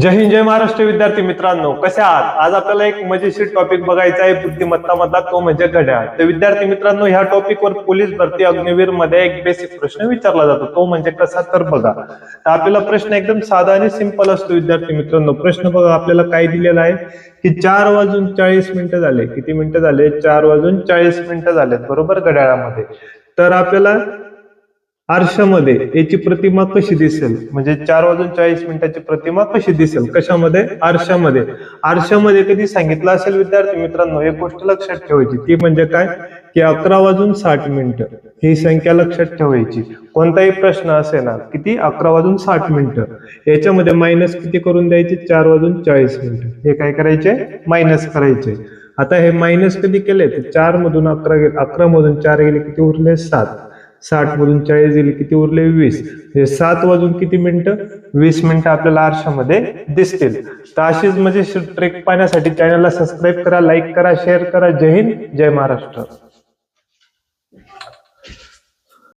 जय हिंद जय महाराष्ट्र विद्यार्थी मित्रांनो, कसे आहात? आज आपल्याला एक मजेशीर टॉपिक बघायचा आहे बुद्धिमत्ता मधला, तो म्हणजे घड्याळ. तर विद्यार्थी मित्रांनो, ह्या टॉपिकवर पोलीस भरती अग्निवीर मध्ये एक बेसिक प्रश्न विचारला जातो, तो म्हणजे कसा, तर बघा. तर आपल्याला प्रश्न एकदम साधा आणि सिंपल असतो विद्यार्थी मित्रांनो. प्रश्न बघा, आपल्याला काय दिलेला आहे की 4:40 झाले. किती मिनिटं झाले? 4:40 झालेत, बरोबर, घड्याळामध्ये. तर आपल्याला आरशामध्ये याची प्रतिमा कशी दिसेल, म्हणजे 4:40 प्रतिमा कशी दिसेल, कशामध्ये? आरशामध्ये. आरशामध्ये कधी सांगितलं असेल विद्यार्थी मित्रांनो, एक गोष्ट लक्षात ठेवायची, ती म्हणजे काय की 11:60 ही संख्या लक्षात ठेवायची. कोणताही प्रश्न असेल ना, किती? 11:60. याच्यामध्ये मायनस किती करून द्यायचे? 4:40. हे काय करायचे? मायनस करायचे. आता हे मायनस कधी केले तर 4 मधून 11 गेले, 11 मधून 4 गेले, किती उरले? 7. 60 मधून 40 गेले, किती उरले? 20. हे 7 वाजून किती मिनिटं? 20 मिनिटं आपल्याला आरशामध्ये दिसतील. तर अशीच म्हणजे ट्रिक पाहण्यासाठी चॅनलला सबस्क्राईब करा, लाईक करा, शेअर करा. जय हिंद जय महाराष्ट्र.